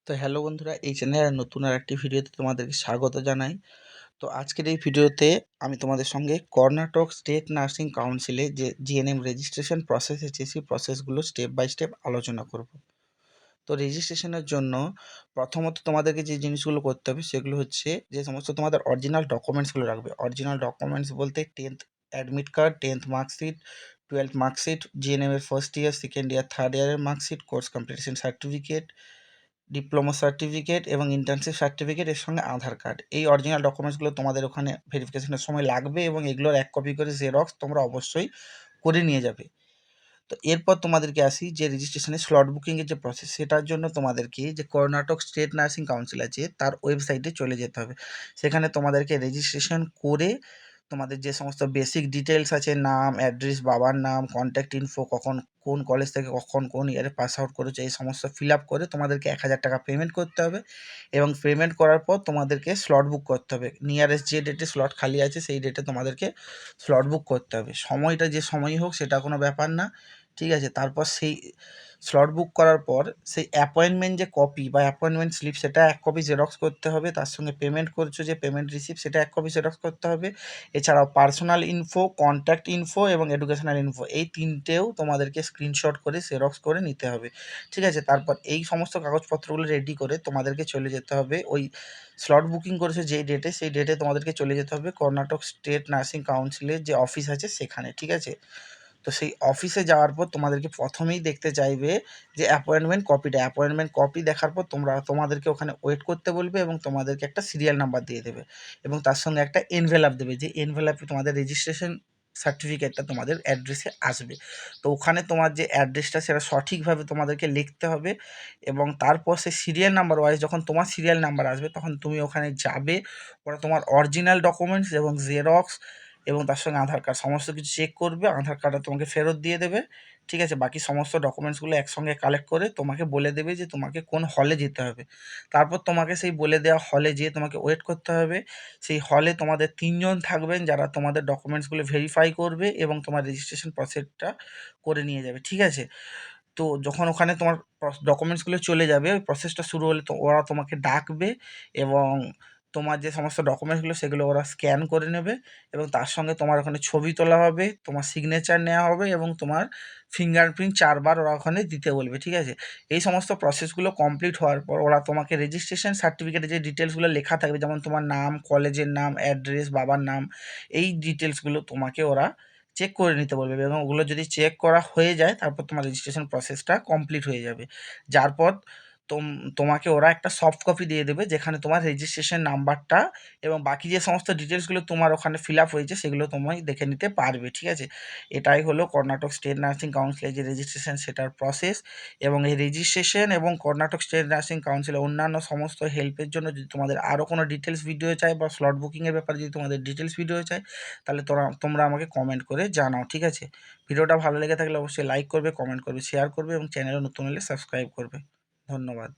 তো হ্যালো বন্ধুরা, এই চ্যানেলের নতুন আরেকটি ভিডিওতে তোমাদেরকে স্বাগত জানাই। তো আজকের এই ভিডিওতে আমি তোমাদের সঙ্গে কর্ণাটক স্টেট নার্সিং কাউন্সিলে যে জিএনএম রেজিস্ট্রেশন প্রসেস আছে সেই প্রসেসগুলো স্টেপ বাই স্টেপ আলোচনা করব। তো রেজিস্ট্রেশনের জন্য প্রথমত তোমাদেরকে যে জিনিসগুলো করতে হবে সেগুলো হচ্ছে যে সমস্ত তোমাদের অরিজিনাল ডকুমেন্টসগুলো রাখবে। অরিজিনাল ডকুমেন্টস বলতে 10th admit card, 10th marksheet, 12th marksheet, GNM এর first year, second year, third ইয়ারের marksheet, course completion certificate, diploma certificate এবং ইন্টার্নশিপ সার্টিফিকেট, এর সঙ্গে আধার কার্ড। এই অরিজিনাল ডকুমেন্টসগুলো তোমাদের ওখানে ভেরিফিকেশনের সময় লাগবে এবং এগুলোর এক কপি করে জেরক্স তোমরা অবশ্যই করে নিয়ে যাবে। তো এরপর তোমাদেরকে আসি যে রেজিস্ট্রেশনের স্লট বুকিংয়ের যে প্রসেস, সেটার জন্য তোমাদেরকে যে কর্ণাটক স্টেট নার্সিং কাউন্সিল আছে তার ওয়েবসাইটে চলে যেতে হবে। সেখানে তোমাদেরকে রেজিস্ট্রেশন করে তোমাদের যে সমস্ত বেসিক ডিটেলস আছে, নাম, অ্যাড্রেস, বাবার নাম, কন্ট্যাক্ট ইনফো, কখন কোন কলেজ থেকে কখন কোন ইয়ারে পাস আউট করেছো, এই সমস্ত ফিল আপ করে তোমাদেরকে 1000 টাকা পেমেন্ট করতে হবে এবং পেমেন্ট করার পর তোমাদেরকে স্লট বুক করতে হবে। নিয়ারেস্ট যে ডেটে স্লট খালি আছে সেই ডেটে তোমাদেরকে স্লট বুক করতে হবে। সময়টা যে সময়ই হোক সেটা কোনো ব্যাপার না, ঠিক আছে। তারপর সেই স্লট বুক করার পর সেই অ্যাপয়েন্টমেন্ট যে কপি বা অ্যাপয়েন্টমেন্ট স্লিপ সেটা এক কপি জেরক্স করতে হবে। তার সঙ্গে পেমেন্ট করছো যে পেমেন্ট রিসিপ্ট সেটা এক কপি জেরক্স করতে হবে। এছাড়াও পার্সোনাল ইনফো, কন্ট্যাক্ট ইনফো এবং এডুকেশনাল ইনফো, এই তিনটেও তোমাদেরকে স্ক্রিনশট করে জেরক্স করে নিতে হবে, ঠিক আছে। তারপর এই সমস্ত কাগজপত্রগুলো রেডি করে তোমাদেরকে চলে যেতে হবে ওই স্লট বুকিং করেছে যেই ডেটে, সেই ডেটে তোমাদেরকে চলে যেতে হবে কর্ণাটক স্টেট নার্সিং কাউন্সিলের যে অফিস আছে সেখানে, ঠিক আছে। তো সেই অফিসে যাওয়ার পর তোমাদেরকে প্রথমেই দেখতে চাইবে যে অ্যাপয়েন্টমেন্ট কপিটা। অ্যাপয়েন্টমেন্ট কপি দেখার পর তোমাদেরকে ওখানে ওয়েট করতে বলবে এবং তোমাদেরকে একটা সিরিয়াল নাম্বার দিয়ে দেবে এবং তার সঙ্গে একটা এনভেলাপ দেবে, যে এনভেলাপে তোমাদের রেজিস্ট্রেশন সার্টিফিকেটটা তোমাদের অ্যাড্রেসে আসবে। তো ওখানে তোমার যে অ্যাড্রেসটা সেটা সঠিকভাবে তোমাদেরকে লিখতে হবে এবং তারপর সেই সিরিয়াল নাম্বার ওয়াইজ যখন তোমার সিরিয়াল নাম্বার আসবে তখন তুমি ওখানে যাবে। ওরা তোমার অরিজিনাল ডকুমেন্টস এবং জেরক্স এবং তার সঙ্গে আধার কার্ড সমস্ত কিছু চেক করবে। আধার কার্ডটা তোমাকে ফেরত দিয়ে দেবে, ঠিক আছে। বাকি সমস্ত ডকুমেন্টসগুলো একসঙ্গে কালেক্ট করে তোমাকে বলে দেবে যে তোমাকে কোন হলে যেতে হবে। তারপর তোমাকে সেই বলে দেওয়া হলে যেয়ে তোমাকে ওয়েট করতে হবে। সেই হলে তোমাদের ৩ জন থাকবেন যারা তোমাদের ডকুমেন্টসগুলো ভেরিফাই করবে এবং তোমার রেজিস্ট্রেশন প্রসেসটা করে নিয়ে যাবে, ঠিক আছে। তো যখন ওখানে তোমার ডকুমেন্টসগুলো চলে যাবে, ওই প্রসেসটা শুরু হলে তো ওরা তোমাকে ডাকবে এবং তোমার যে সমস্ত ডকুমেন্টসগুলো সেগুলো ওরা স্ক্যান করে নেবে এবং তার সঙ্গে তোমার ওখানে ছবি তোলা হবে, তোমার সিগনেচার নেওয়া হবে এবং তোমার ফিঙ্গারপ্রিন্ট ৪ বার ওরা ওখানে দিতে বলবে, ঠিক আছে। এই সমস্ত প্রসেসগুলো কমপ্লিট হওয়ার পর ওরা তোমাকে রেজিস্ট্রেশন সার্টিফিকেটে যে ডিটেলসগুলো লেখা থাকবে, যেমন তোমার নাম, কলেজের নাম, অ্যাড্রেস, বাবার নাম, এই ডিটেলসগুলো তোমাকে ওরা চেক করে নিতে বলবে এবং ওগুলো যদি চেক করা হয়ে যায় তারপর তোমার রেজিস্ট্রেশন প্রসেসটা কমপ্লিট হয়ে যাবে। যার পর তোমাকে ওরা একটা সফট কপি দিয়ে দেবে যেখানে তোমার রেজিস্ট্রেশন নাম্বারটা এবং বাকি যে সমস্ত ডিটেলসগুলো তোমার ওখানে ফিল আপ হয়েছে সেগুলো তুমি দেখে নিতে পারবে, ঠিক আছে। এটাই হলো কর্ণাটক স্টেট নার্সিং কাউন্সিলের যে রেজিস্ট্রেশন সেটার প্রসেস। এবং এই রেজিস্ট্রেশন এবং কর্ণাটক স্টেট নার্সিং কাউন্সিলের অন্যান্য সমস্ত হেল্পের জন্য যদি তোমাদের আরও কোনো ডিটেলস ভিডিও চাই বা স্লট বুকিংয়ের ব্যাপারে যদি তোমাদের ডিটেলস ভিডিও চাই তাহলে তোমরা আমাকে কমেন্ট করে জানাও, ঠিক আছে। ভিডিওটা ভালো লেগে থাকলে অবশ্যই লাইক করবে, কমেন্ট করবে, শেয়ার করবে এবং চ্যানেলে নতুন হলে সাবস্ক্রাইব করবে। ধন্যবাদ।